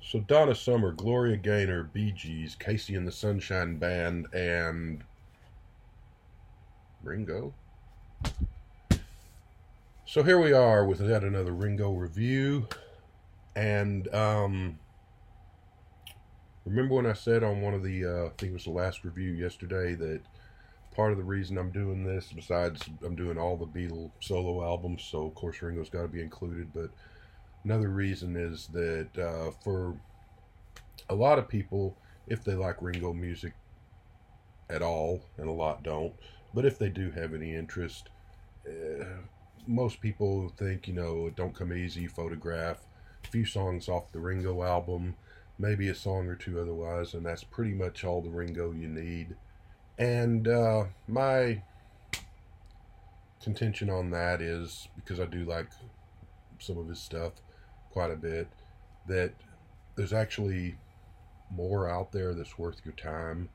So Donna Summer, Gloria Gaynor, Bee Gees, Casey and the Sunshine Band, and Ringo. So here we are with yet another Ringo review. And remember when I said on one of the, I think it was the last review yesterday, that part of the reason I'm doing this, besides I'm doing all the Beatle solo albums, so of course Ringo's got to be included, but another reason is that for a lot of people, if they like Ringo music at all, and a lot don't, but if they do have any interest, uh, most people think, it don't come easy, Photograph, a few songs off the Ringo album, maybe a song or two otherwise, and that's pretty much all the Ringo you need. And my contention on that is, because I do like some of his stuff quite a bit, that there's actually more out there that's worth your time,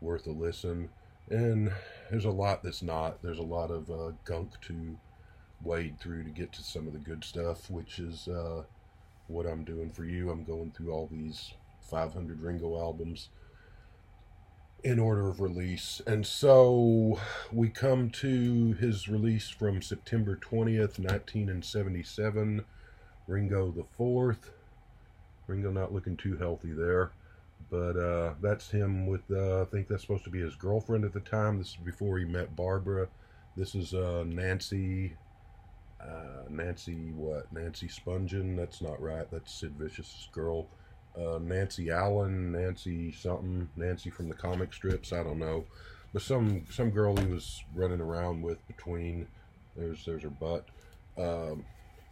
worth a listen, and there's a lot that's not. There's a lot of gunk to wade through to get to some of the good stuff, which is what I'm doing for you. I'm going through all these 500 Ringo albums in order of release. And so we come to his release from September 20th, 1977, Ringo the Fourth. Ringo not looking too healthy there. But that's him with, I think that's supposed to be his girlfriend at the time. This is before he met Barbara. This is Nancy Nancy Spungen? That's not right. That's Sid Vicious's girl. Nancy Allen, Nancy something, Nancy from the comic strips. I don't know, but some girl he was running around with between. There's her butt.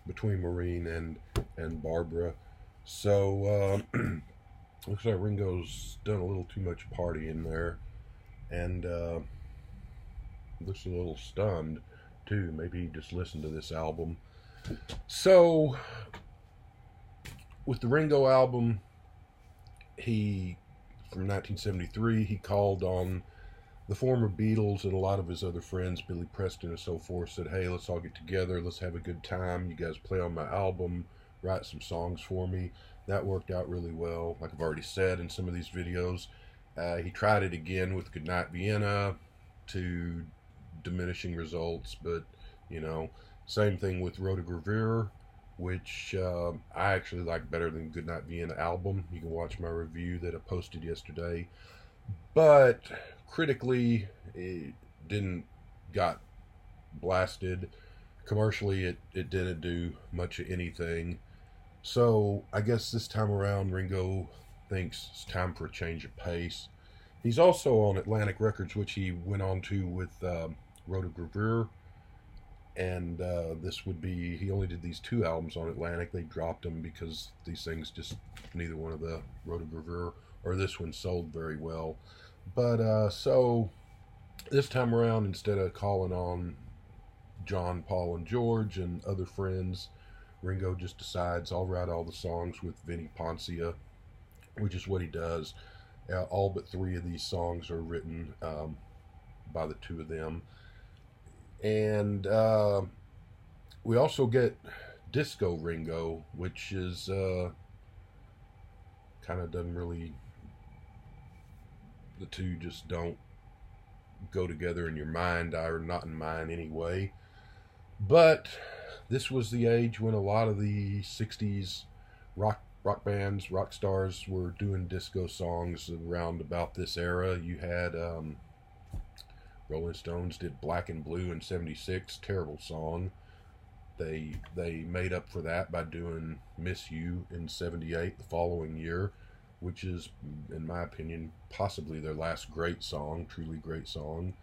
Between Maureen and Barbara. So looks like Ringo's done a little too much partying there, and looks a little stunned too. Maybe he just listened to this album. So with the Ringo album, he, from 1973, he called on the former Beatles and a lot of his other friends, Billy Preston and so forth, said, hey, let's all get together, let's have a good time, you guys play on my album, write some songs for me. That worked out really well, like I've already said in some of these videos. He tried it again with Goodnight Vienna, to diminishing results, but same thing with Rotogravure, which I actually like better than Goodnight Vienna album. You can watch my review that I posted yesterday. But critically, it got blasted. Commercially, it didn't do much of anything. So I guess this time around, Ringo thinks it's time for a change of pace. He's also on Atlantic Records, which he went on to with Rotogravure. And this would be, he only did these 2 albums on Atlantic. They dropped them because these things just, neither one of the Rotogravure or this one sold very well. But so this time around, instead of calling on John, Paul, and George and other friends, Ringo just decides, I'll write all the songs with Vinnie Poncia, which is what he does. All but 3 of these songs are written by the 2 of them. And we also get Disco Ringo, which is kind of doesn't really, the two just don't go together in your mind, or not in mine anyway. But this was the age when a lot of the 60s rock bands, rock stars were doing disco songs around about this era. You had Rolling Stones did Black and Blue in 76, terrible song. They made up for that by doing Miss You in 78, the following year, which is, in my opinion, possibly their last great song, truly great song.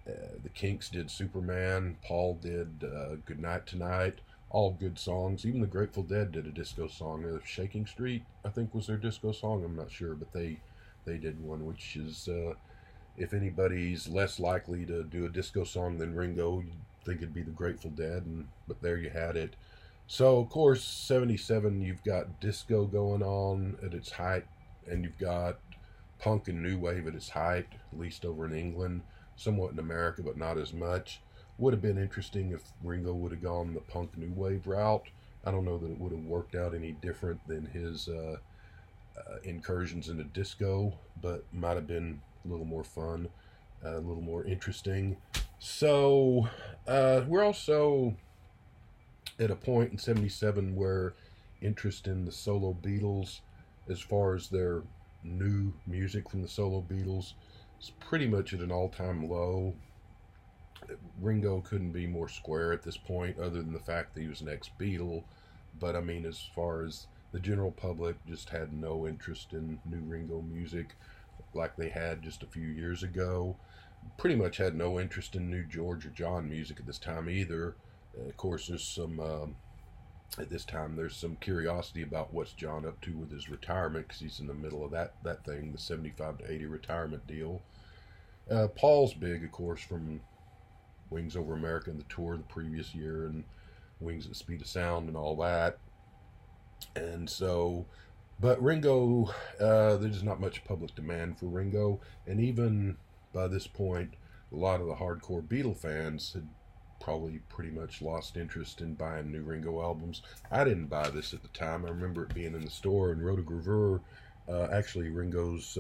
The Kinks did Superman, Paul did Goodnight Tonight, all good songs. Even the Grateful Dead did a disco song. Shaking Street, I think, was their disco song, I'm not sure, but they did one, which is, if anybody's less likely to do a disco song than Ringo, you'd think it'd be the Grateful Dead, but there you had it. So, of course, 77, you've got disco going on at its height, and you've got punk and new wave at its height, at least over in England, somewhat in America, but not as much. Would have been interesting if Ringo would have gone the punk new wave route. I don't know that it would have worked out any different than his incursions into disco, but might have been a little more fun, a little more interesting. So we're also at a point in '77 where interest in the solo Beatles, as far as their new music from the solo Beatles, is pretty much at an all-time low. Ringo couldn't be more square at this point, other than the fact that he was an ex-Beatle. But I mean, as far as the general public, just had no interest in new Ringo music like they had just a few years ago. Pretty much had no interest in new George or John music at this time either. Of course, there's some at this time there's some curiosity about what's John up to with his retirement, because he's in the middle of that thing, the 75 to 80 retirement deal. Paul's big, of course, from Wings Over America and the tour the previous year, and Wings at the Speed of Sound and all that. And so, but Ringo, there's not much public demand for Ringo, and even by this point, a lot of the hardcore Beatle fans had probably pretty much lost interest in buying new Ringo albums. I didn't buy this at the time. I remember it being in the store, and Rotogravure, actually Ringo's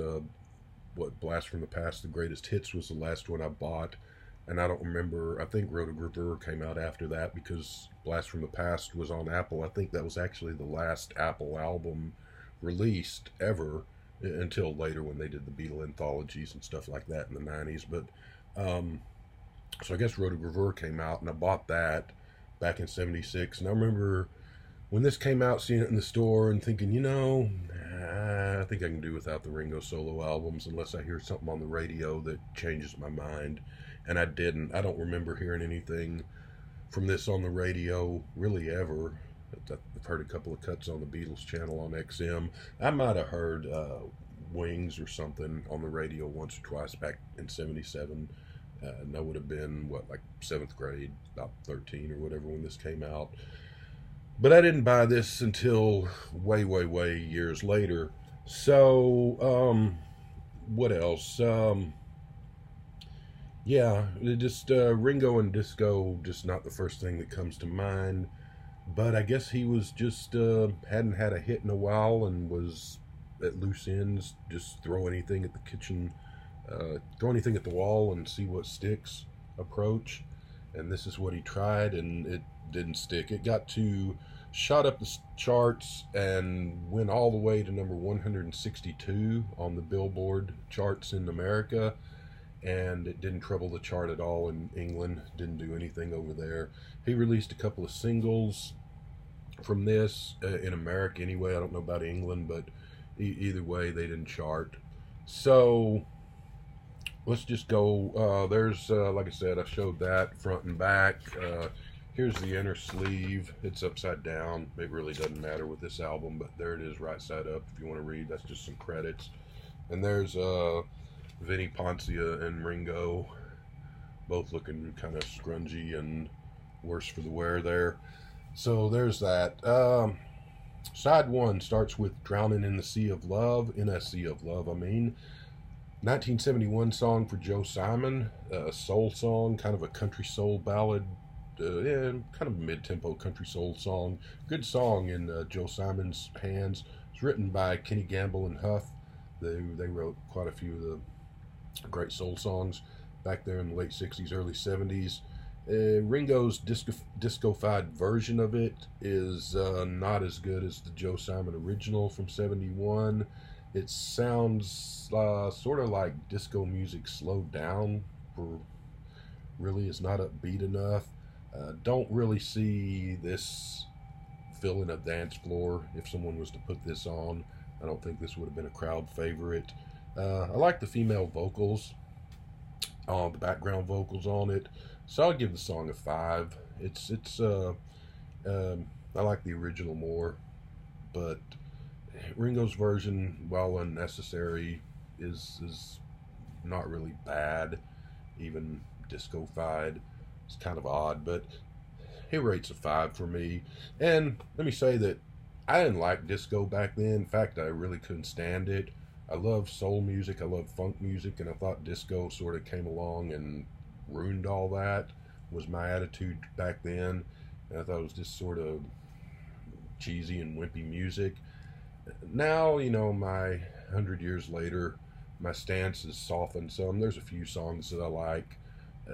what, Blast from the Past, The Greatest Hits was the last one I bought. And I don't remember, I think Rotogravure came out after that, because Blast from the Past was on Apple. I think that was actually the last Apple album released ever, until later when they did the Beatle anthologies and stuff like that in the 90s. But so I guess Rotogravure came out, and I bought that back in '76. And I remember when this came out, seeing it in the store and thinking, I think I can do without the Ringo solo albums unless I hear something on the radio that changes my mind. And I didn't. I don't remember hearing anything from this on the radio really ever. I've heard a couple of cuts on the Beatles channel on XM. I might have heard Wings or something on the radio once or twice back in '77. And that would have been, what, like 7th grade, about 13 or whatever when this came out. But I didn't buy this until way, way, way years later. So, what else? Yeah, it just Ringo and disco, just not the first thing that comes to mind. But I guess he was just hadn't had a hit in a while and was at loose ends, just throw anything at the kitchen, throw anything at the wall and see what sticks approach. And this is what he tried, and it didn't stick. It shot up the charts and went all the way to number 162 on the Billboard charts in America. And it didn't trouble the chart at all in England, didn't do anything over there. He released a couple of singles from this, in America anyway. I don't know about England, but either way, they didn't chart. So, let's just go, there's, like I said, I showed that front and back. Here's the inner sleeve. It's upside down. It really doesn't matter with this album, but there it is, right side up. If you want to read, that's just some credits. And there's, Vinnie Poncia and Ringo, both looking kind of scrungy and worse for the wear there. So there's that. Side one starts with Drowning in the Sea of Love, in a Sea of Love, I mean. 1971 song for Joe Simon, a soul song, kind of a country soul ballad, kind of a mid-tempo country soul song. Good song in Joe Simon's hands. It's written by Kenny Gamble and Huff. They wrote quite a few of the great soul songs back there in the late 60s, early 70s. Ringo's disco-fied version of it is not as good as the Joe Simon original from '71. It sounds sort of like disco music slowed down, for really is not upbeat enough. Don't really see this filling a dance floor if someone was to put this on. I don't think this would have been a crowd favorite. I like the female vocals, the background vocals on it, so I'll give the song a 5. I like the original more, but Ringo's version, while unnecessary, is not really bad, even disco-fied. It's kind of odd, but he rates a 5 for me. And let me say that I didn't like disco back then. In fact, I really couldn't stand it. I love soul music, I love funk music, and I thought disco sort of came along and ruined all that, was my attitude back then. And I thought it was just sort of cheesy and wimpy music. Now, my 100 years later, my stance has softened some. There's a few songs that I like,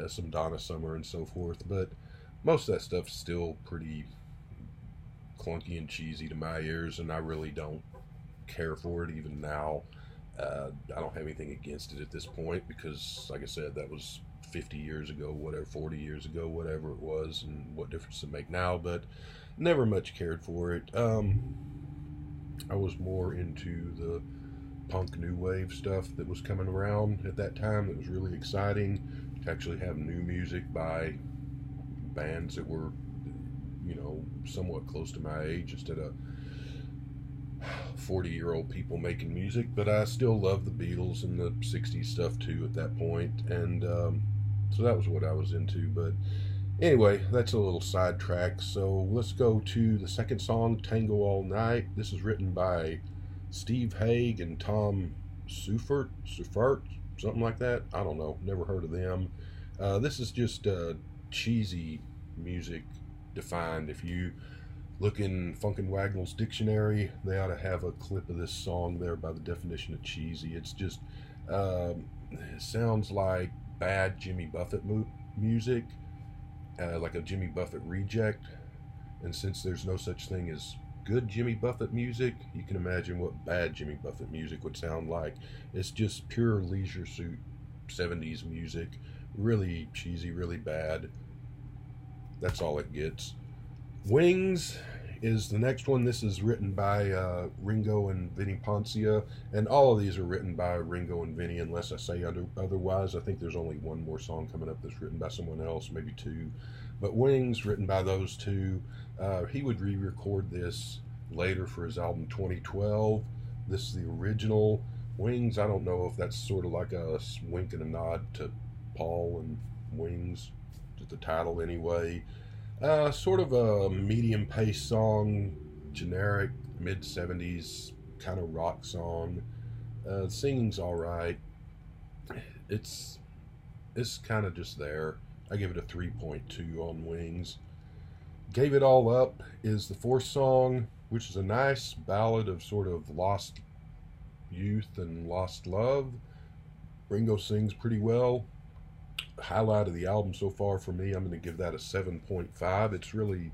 some Donna Summer and so forth, but most of that stuff's still pretty clunky and cheesy to my ears, and I really don't care for it even now. I don't have anything against it at this point because, like I said, that was 50 years ago, whatever, 40 years ago, whatever it was, and what difference does it make now? But never much cared for it. I was more into the punk new wave stuff that was coming around at that time. That was really exciting to actually have new music by bands that were, somewhat close to my age instead of 40-year-old people making music. But I still love the Beatles and the 60s stuff too at that point. And so that was what I was into. But anyway, that's a little sidetrack. So let's go to the second song, Tango All Night. This is written by Steve Haig and Tom Seufert, something like that. I don't know. Never heard of them. This is just cheesy music defined. If you look in Funkin' Wagnall's dictionary, they ought to have a clip of this song there by the definition of cheesy. It's just, it sounds like bad Jimmy Buffett music, like a Jimmy Buffett reject. And since there's no such thing as good Jimmy Buffett music, you can imagine what bad Jimmy Buffett music would sound like. It's just pure Leisure Suit 70s music. Really cheesy, really bad. That's all it gets. Wings is the next one. This is written by Ringo and Vinnie Poncia, and all of these are written by Ringo and Vinnie unless I say otherwise. I think there's only one more song coming up that's written by someone else, maybe two. But Wings, written by those two. He would re-record this later for his album 2012. This is the original. Wings, I don't know if that's sort of like a wink and a nod to Paul and Wings, to the title anyway. Sort of a medium-paced song, generic mid-70s kind of rock song. Singing's all right. It's kind of just there. I give it a 3.2 on Wings. Gave It All Up is the fourth song, which is a nice ballad of sort of lost youth and lost love. Ringo sings pretty well. Highlight of the album so far for me, I'm going to give that a 7.5. It's really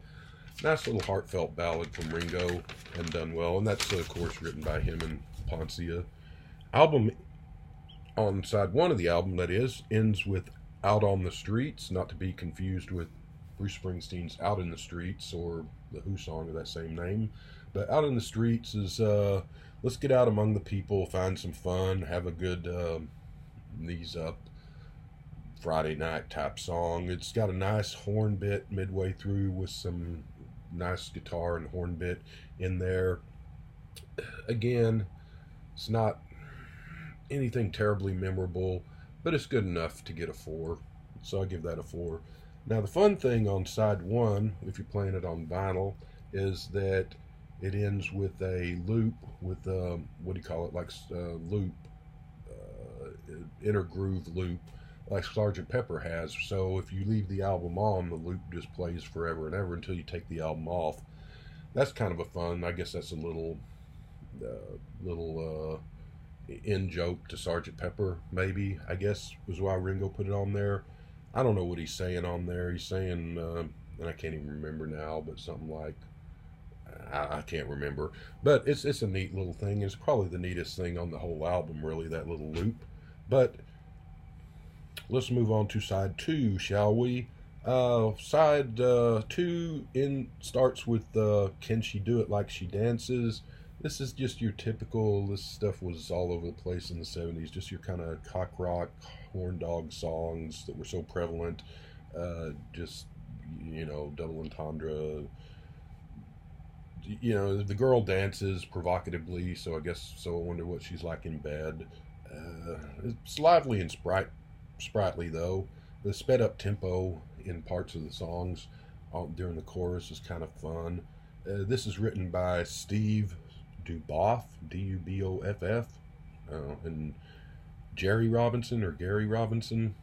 nice little heartfelt ballad from Ringo and done well, and that's of course written by him and Poncia. Album on side one of the album, that is, ends with Out on the Streets, not to be confused with Bruce Springsteen's Out in the Streets or the Who song of that same name. But Out in the Streets is let's get out among the people, find some fun, have a good knees up Friday night type song. It's got a nice horn bit midway through with some nice guitar and horn bit in there. Again, it's not anything terribly memorable, but it's good enough to get a 4. So I give that a 4. Now the fun thing on side one, if you're playing it on vinyl, is that it ends with a loop with what do you call it, like loop, inner groove loop, like Sgt. Pepper has. So if you leave the album on, the loop just plays forever and ever until you take the album off. That's kind of a fun, I guess that's a little in joke to Sgt. Pepper, maybe, I guess was why Ringo put it on there. I don't know what he's saying on there. He's saying, and I can't even remember now, but something like, I can't remember. But it's a neat little thing. It's probably the neatest thing on the whole album, really, that little loop. But let's move on to side two, shall we? Side two starts with Can She Do It Like She Dances? This is just your typical, this stuff was all over the place in the 70s, just your kind of cock rock, horn dog songs that were so prevalent. Just, double entendre. The girl dances provocatively, so I wonder what she's like in bed. It's lively and sprightly, though. The sped up tempo in parts of the songs during the chorus is kind of fun. This is written by Steve Duboff, Duboff, and Jerry Robinson or Gary Robinson.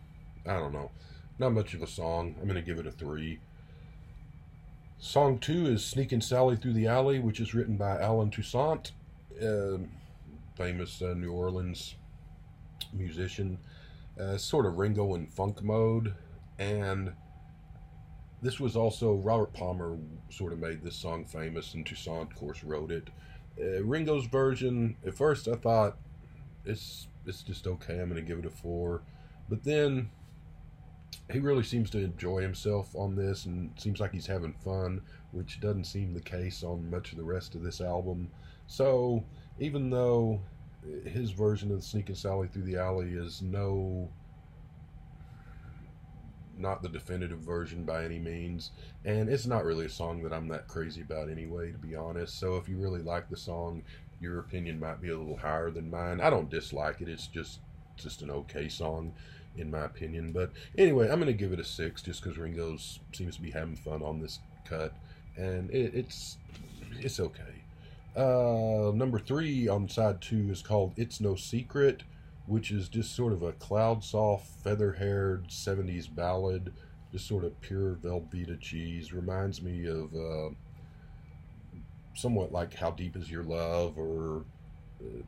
I don't know. Not much of a song. I'm going to give it a 3. Song 2 is Sneakin' Sally Through the Alley, which is written by Alan Toussaint. uh, famous New Orleans musician, sort of Ringo in funk mode. And this was also Robert Palmer sort of made this song famous, and Toussaint, of course, wrote it. Ringo's version, at first I thought it's just okay. I'm going to give it a 4, but then he really seems to enjoy himself on this, and seems like he's having fun, which doesn't seem the case on much of the rest of this album. So even though his version of the Sneakin' Sally Through the Alley is not the definitive version by any means, and it's not really a song that I'm that crazy about anyway, to be honest. So if you really like the song, your opinion might be a little higher than mine. I don't dislike it. It's just an okay song in my opinion. But anyway, I'm going to give it a 6 just because Ringo seems to be having fun on this cut, and it's okay. Number 3 on side 2 is called It's No Secret, which is just sort of a cloud soft, feather-haired 70s ballad, just sort of pure Velveeta cheese. Reminds me of somewhat like How Deep Is Your Love, or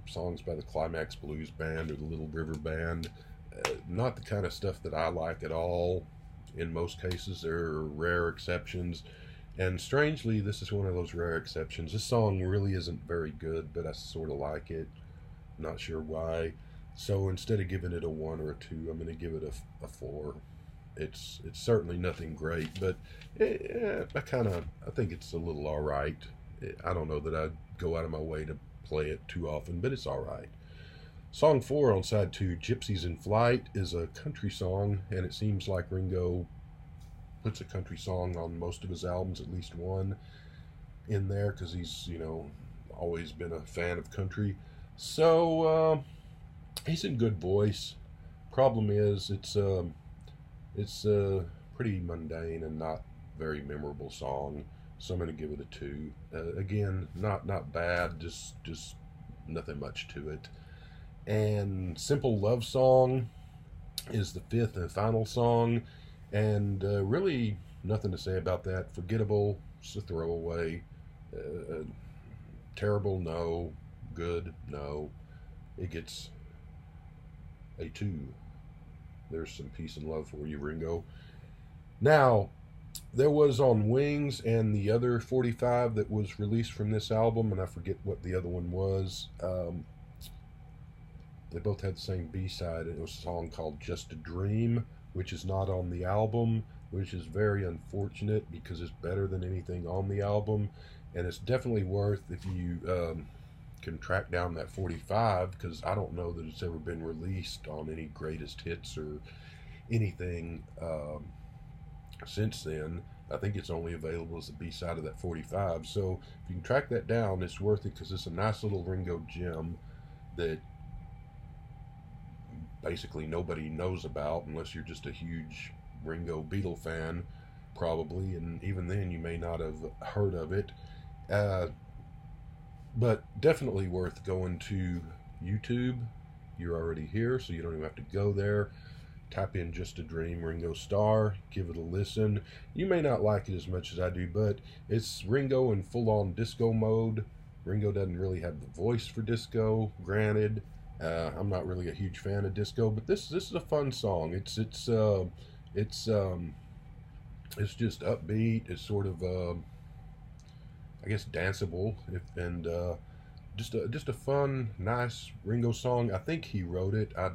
songs by the Climax Blues Band or the Little River Band. Not the kind of stuff that I like at all in most cases. There are rare exceptions, and strangely, this is one of those rare exceptions. This song really isn't very good, but I sort of like it. Not sure why. So instead of giving it a 1 or a 2, I'm going to give it a 4. It's certainly nothing great, but I think it's a little all right. I don't know that I'd go out of my way to play it too often, but it's all right. Song 4 on side 2, Gypsies in Flight, is a country song, and it seems like Ringo puts a country song on most of his albums, at least one in there, because he's, always been a fan of country. So, he's in good voice. Problem is, it's a pretty mundane and not very memorable song, so I'm going to give it a 2. Again, not bad, just nothing much to it. And Simple Love Song is the 5th and final song, and really nothing to say about that. Forgettable, just a throwaway. Terrible, no. Good, no. It gets a 2. There's some peace and love for you, Ringo. Now, there was on Wings and the other 45 that was released from this album, and I forget what the other one was. They both had the same B-side, and it was a song called Just a Dream, which is not on the album, which is very unfortunate because it's better than anything on the album, and it's definitely worth, if you can track down that 45, because I don't know that it's ever been released on any greatest hits or anything since then. I think it's only available as the B-side of that 45, so if you can track that down, it's worth it, because it's a nice little Ringo gem that basically nobody knows about unless you're just a huge Ringo Beatle fan, probably, and even then you may not have heard of it. But definitely worth going to YouTube. You're already here, so you don't even have to go there. Type in Just a Dream Ringo Starr, give it a listen. You may not like it as much as I do, but it's Ringo in full-on disco mode. Ringo doesn't really have the voice for disco, granted. I'm not really a huge fan of disco, but this is a fun song. It's just upbeat. It's sort of I guess danceable, and just a fun, nice Ringo song. I think he wrote it. I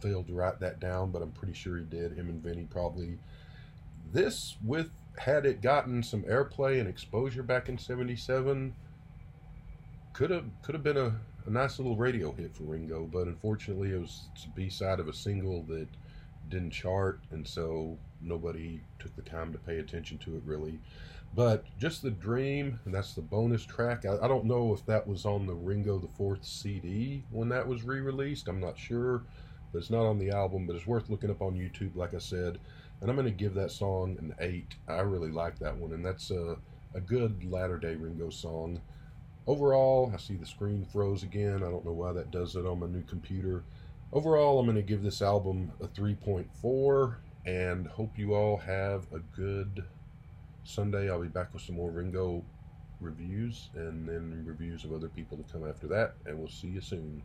failed to write that down, but I'm pretty sure he did. Him and Vinny probably. This, had it gotten some airplay and exposure back in '77, could have been a nice little radio hit for Ringo, but unfortunately it's a B-side of a single that didn't chart, and so nobody took the time to pay attention to it really. But Just the Dream, and that's the bonus track. I don't know if that was on the Ringo the Fourth CD when that was re-released. I'm not sure, but it's not on the album, but it's worth looking up on YouTube, like I said. And I'm going to give that song an 8. I really like that one, and that's a good latter-day Ringo song. Overall, I see the screen froze again. I don't know why that does it on my new computer. Overall, I'm going to give this album a 3.4, and hope you all have a good Sunday. I'll be back with some more Ringo reviews and then reviews of other people to come after that. And we'll see you soon.